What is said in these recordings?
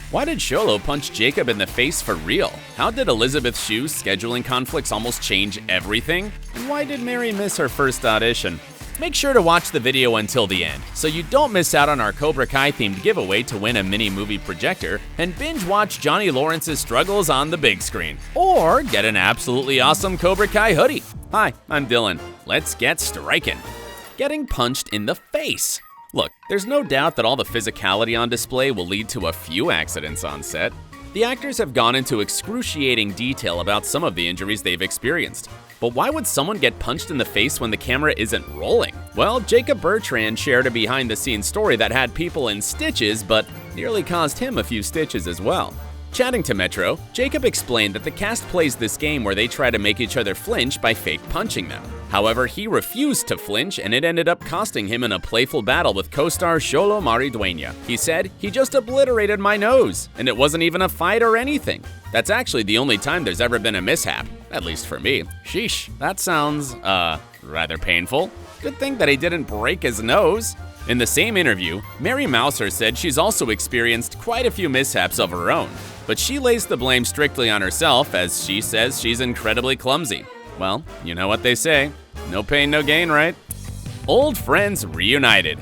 Why did Xolo punch Jacob in the face for real? How did Elisabeth Shue's scheduling conflicts almost change everything? And why did Mary miss her first audition? Make sure to watch the video until the end, so you don't miss out on our Cobra Kai themed giveaway to win a mini movie projector and binge watch Johnny Lawrence's struggles on the big screen. Or get an absolutely awesome Cobra Kai hoodie. Hi, I'm Dylan. Let's get striking. Getting punched in the face. Look, there's no doubt that all the physicality on display will lead to a few accidents on set. The actors have gone into excruciating detail about some of the injuries they've experienced. But why would someone get punched in the face when the camera isn't rolling? Well, Jacob Bertrand shared a behind-the-scenes story that had people in stitches, but nearly caused him a few stitches as well. Chatting to Metro, Jacob explained that the cast plays this game where they try to make each other flinch by fake punching them. However, he refused to flinch, and it ended up costing him in a playful battle with co-star Xolo Maridueña. He said, "He just obliterated my nose, and it wasn't even a fight or anything." That's actually the only time there's ever been a mishap, at least for me. Sheesh, that sounds, rather painful. Good thing that he didn't break his nose. In the same interview, Mary Mouser said she's also experienced quite a few mishaps of her own, but she lays the blame strictly on herself as she says she's incredibly clumsy. Well, you know what they say, no pain, no gain, right? Old friends reunited.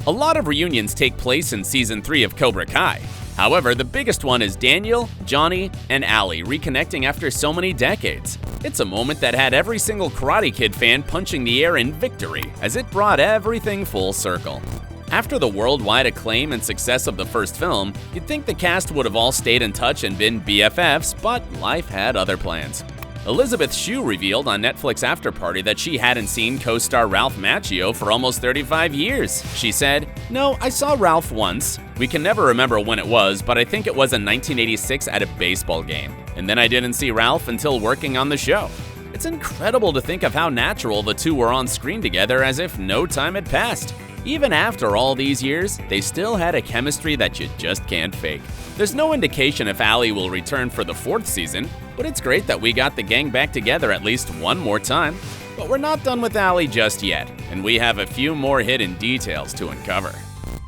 A lot of reunions take place in Season 3 of Cobra Kai. However, the biggest one is Daniel, Johnny, and Ali reconnecting after so many decades. It's a moment that had every single Karate Kid fan punching the air in victory, as it brought everything full circle. After the worldwide acclaim and success of the first film, you'd think the cast would have all stayed in touch and been BFFs, but life had other plans. Elisabeth Shue revealed on Netflix After Party that she hadn't seen co-star Ralph Macchio for almost 35 years. She said, "No, I saw Ralph once. We can never remember when it was, but I think it was in 1986 at a baseball game. And then I didn't see Ralph until working on the show." It's incredible to think of how natural the two were on screen together, as if no time had passed. Even after all these years, they still had a chemistry that you just can't fake. There's no indication if Ali will return for the 4th season, but it's great that we got the gang back together at least one more time. But we're not done with Ali just yet, and we have a few more hidden details to uncover.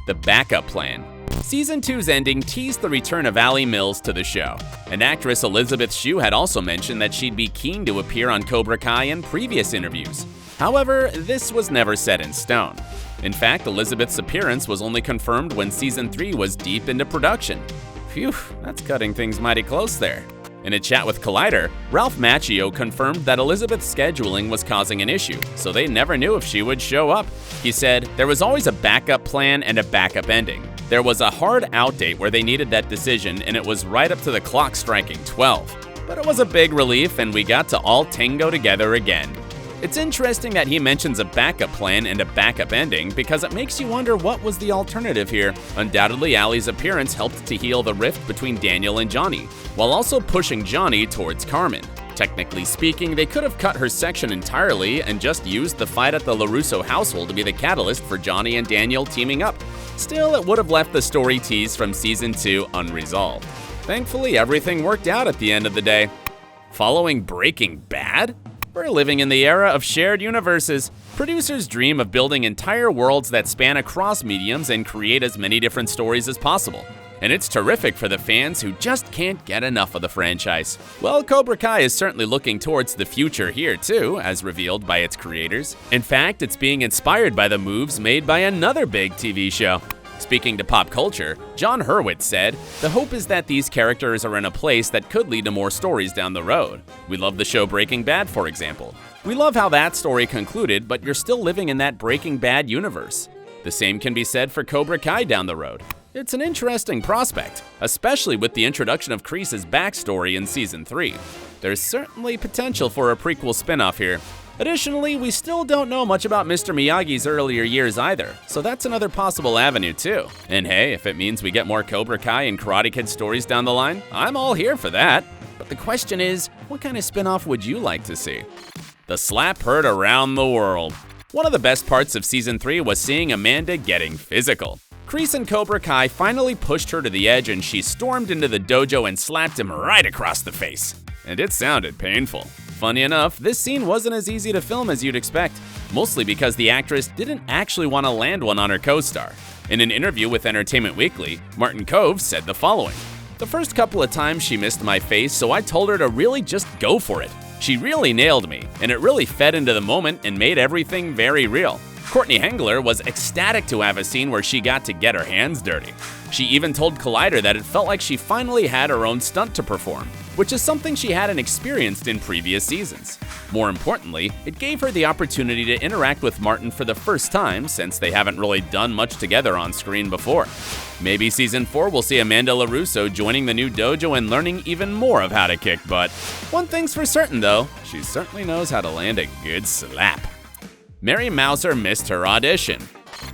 The backup plan. Season 2's ending teased the return of Ali Mills to the show, and actress Elisabeth Shue had also mentioned that she'd be keen to appear on Cobra Kai in previous interviews. However, this was never set in stone. In fact, Elisabeth's appearance was only confirmed when Season 3 was deep into production. Phew, that's cutting things mighty close there. In a chat with Collider, Ralph Macchio confirmed that Elisabeth's scheduling was causing an issue, so they never knew if she would show up. He said, "There was always a backup plan and a backup ending. There was a hard out date where they needed that decision, and it was right up to the clock striking 12. But it was a big relief, and we got to all tango together again." It's interesting that he mentions a backup plan and a backup ending because it makes you wonder what was the alternative here. Undoubtedly, Ali's appearance helped to heal the rift between Daniel and Johnny, while also pushing Johnny towards Carmen. Technically speaking, they could have cut her section entirely and just used the fight at the LaRusso household to be the catalyst for Johnny and Daniel teaming up. Still, it would have left the story tease from Season 2 unresolved. Thankfully, everything worked out at the end of the day. Following Breaking Bad? We're living in the era of shared universes. Producers dream of building entire worlds that span across mediums and create as many different stories as possible. And it's terrific for the fans who just can't get enough of the franchise. Well, Cobra Kai is certainly looking towards the future here too, as revealed by its creators. In fact, it's being inspired by the moves made by another big TV show. Speaking to pop culture, John Hurwitz said, "The hope is that these characters are in a place that could lead to more stories down the road. We love the show Breaking Bad, for example. We love how that story concluded, but you're still living in that Breaking Bad universe. The same can be said for Cobra Kai down the road. It's an interesting prospect, especially with the introduction of Kreese's backstory in Season 3. There's certainly potential for a prequel spin-off here. Additionally, we still don't know much about Mister Miyagi's earlier years either, so that's another possible avenue too. And hey, if it means we get more Cobra Kai and Karate Kid stories down the line, I'm all here for that. But the question is, what kind of spin-off would you like to see?" The slap heard around the world. One of the best parts of Season 3 was seeing Amanda getting physical. Kreese and Cobra Kai finally pushed her to the edge and she stormed into the dojo and slapped him right across the face. And it sounded painful. Funny enough, this scene wasn't as easy to film as you'd expect, mostly because the actress didn't actually want to land one on her co-star. In an interview with Entertainment Weekly, Martin Cove said the following, The first couple of times she missed my face, so I told her to really just go for it. She really nailed me, and it really fed into the moment and made everything very real. Courtney Hengler was ecstatic to have a scene where she got to get her hands dirty. She even told Collider that it felt like she finally had her own stunt to perform, which is something she hadn't experienced in previous seasons. More importantly, it gave her the opportunity to interact with Martin for the first time since they haven't really done much together on screen before. Maybe Season 4 will see Amanda LaRusso joining the new dojo and learning even more of how to kick butt. One thing's for certain though, she certainly knows how to land a good slap. Mary Mouser missed her audition.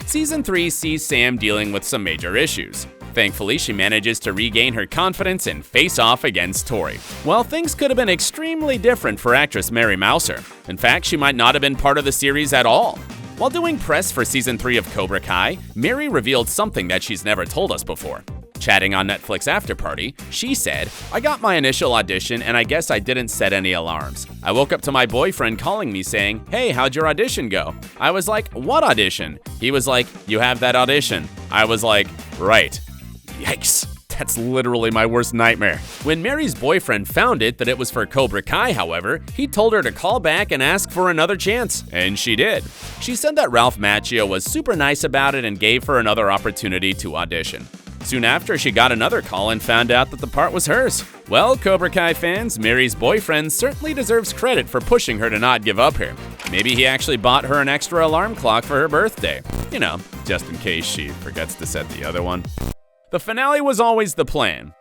Season 3 sees Sam dealing with some major issues. Thankfully, she manages to regain her confidence and face off against Tori. Well, things could have been extremely different for actress Mary Mouser. In fact, she might not have been part of the series at all. While doing press for Season 3 of Cobra Kai, Mary revealed something that she's never told us before. Chatting on Netflix After Party, she said, "I got my initial audition and I guess I didn't set any alarms. I woke up to my boyfriend calling me saying, 'Hey, how'd your audition go?' I was like, 'What audition?' He was like, 'You have that audition.' I was like, 'Right.' Yikes. That's literally my worst nightmare." When Mary's boyfriend found that it was for Cobra Kai, however, he told her to call back and ask for another chance, and she did. She said that Ralph Macchio was super nice about it and gave her another opportunity to audition. Soon after, she got another call and found out that the part was hers. Well, Cobra Kai fans, Mary's boyfriend certainly deserves credit for pushing her to not give up here. Maybe he actually bought her an extra alarm clock for her birthday. You know, just in case she forgets to set the other one. The finale was always the plan.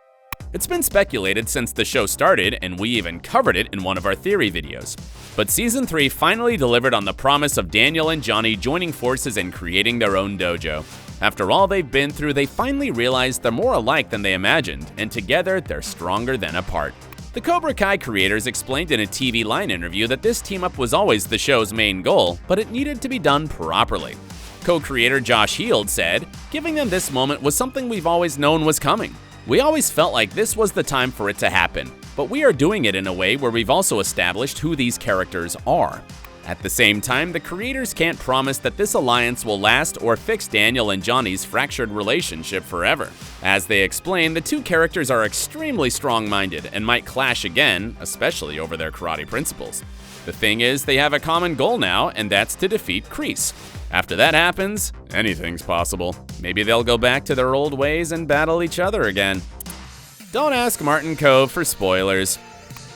It's been speculated since the show started, and we even covered it in one of our theory videos. But Season 3 finally delivered on the promise of Daniel and Johnny joining forces and creating their own dojo. After all they've been through, they finally realized they're more alike than they imagined, and together they're stronger than apart. The Cobra Kai creators explained in a TV Line interview that this team-up was always the show's main goal, but it needed to be done properly. Co-creator Josh Heald said, "Giving them this moment was something we've always known was coming. We always felt like this was the time for it to happen, but we are doing it in a way where we've also established who these characters are." At the same time, the creators can't promise that this alliance will last or fix Daniel and Johnny's fractured relationship forever. As they explain, the two characters are extremely strong-minded and might clash again, especially over their karate principles. The thing is, they have a common goal now, and that's to defeat Kreese. After that happens, anything's possible. Maybe they'll go back to their old ways and battle each other again. Don't ask Martin Cove for spoilers.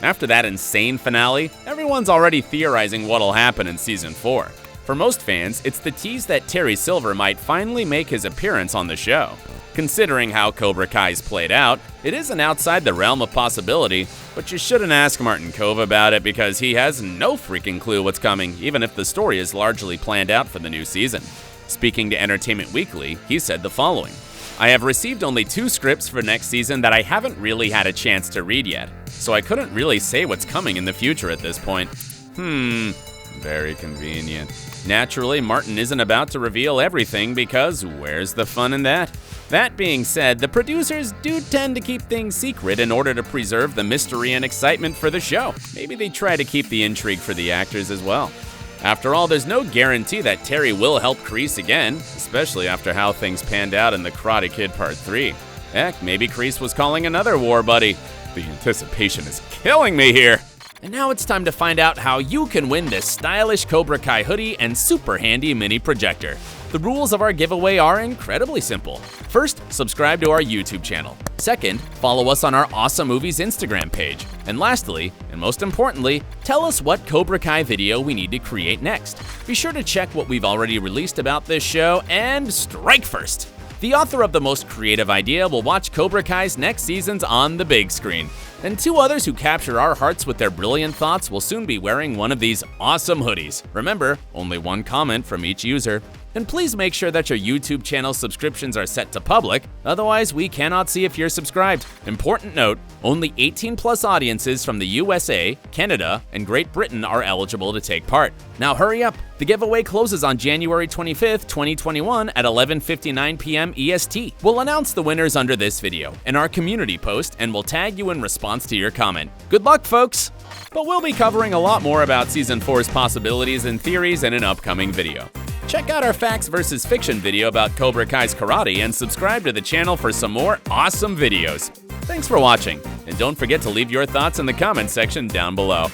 After that insane finale, everyone's already theorizing what'll happen in Season 4. For most fans, it's the tease that Terry Silver might finally make his appearance on the show. Considering how Cobra Kai's played out, it isn't outside the realm of possibility, but you shouldn't ask Martin Cove about it because he has no freaking clue what's coming, even if the story is largely planned out for the new season. Speaking to Entertainment Weekly, he said the following: "I have received only 2 scripts for next season that I haven't really had a chance to read yet, so I couldn't really say what's coming in the future at this point." Very convenient. Naturally, Martin isn't about to reveal everything because where's the fun in that? That being said, the producers do tend to keep things secret in order to preserve the mystery and excitement for the show. Maybe they try to keep the intrigue for the actors as well. After all, there's no guarantee that Terry will help Kreese again, especially after how things panned out in The Karate Kid Part 3. Heck, maybe Kreese was calling another war buddy. The anticipation is killing me here. And now it's time to find out how you can win this stylish Cobra Kai hoodie and super handy mini projector. The rules of our giveaway are incredibly simple. First, subscribe to our YouTube channel. Second, follow us on our Awesome Movies Instagram page. And lastly, and most importantly, tell us what Cobra Kai video we need to create next. Be sure to check what we've already released about this show and strike first! The author of the most creative idea will watch Cobra Kai's next seasons on the big screen. And 2 others who capture our hearts with their brilliant thoughts will soon be wearing one of these awesome hoodies. Remember, only 1 comment from each user. And please make sure that your YouTube channel subscriptions are set to public, otherwise we cannot see if you're subscribed. Important note, only 18+ audiences from the USA, Canada, and Great Britain are eligible to take part. Now hurry up, the giveaway closes on January 25th, 2021 at 11:59 p.m. EST. We'll announce the winners under this video in our community post and we'll tag you in response to your comment. Good luck, folks! But we'll be covering a lot more about Season 4's possibilities and theories in an upcoming video. Check out our Facts vs. Fiction video about Cobra Kai's karate and subscribe to the channel for some more awesome videos. Thanks for watching, and don't forget to leave your thoughts in the comments section down below.